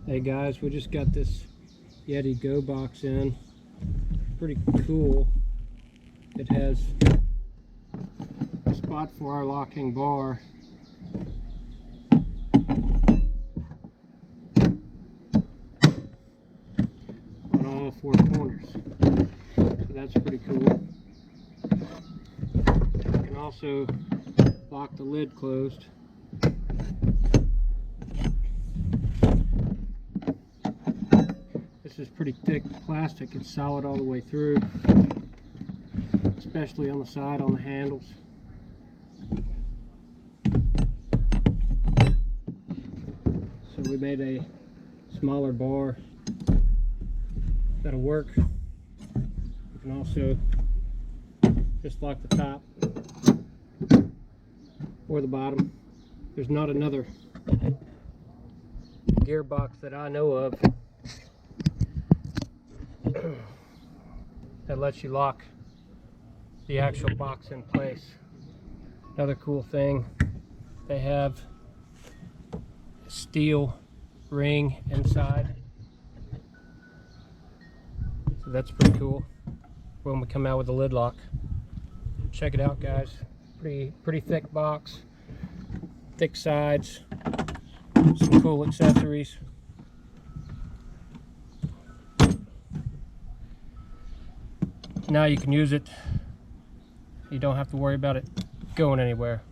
Hey guys, we just got this Yeti GoBox in. Pretty cool. It has a spot for our locking bar. On all four corners. So that's pretty cool. You can also lock the lid closed. This is pretty thick plastic. It's solid all the way through, especially on the side on the handles. So we made a smaller bar that'll work. You can also just lock the top or the bottom. There's not another gearbox that I know of that lets you lock the actual box in place. Another cool thing, they have a steel ring inside, so that's pretty cool when we come out with the lid lock. Check it out, guys. Pretty thick box, thick sides, some cool accessories. Now you can use it. You don't have to worry about it going anywhere.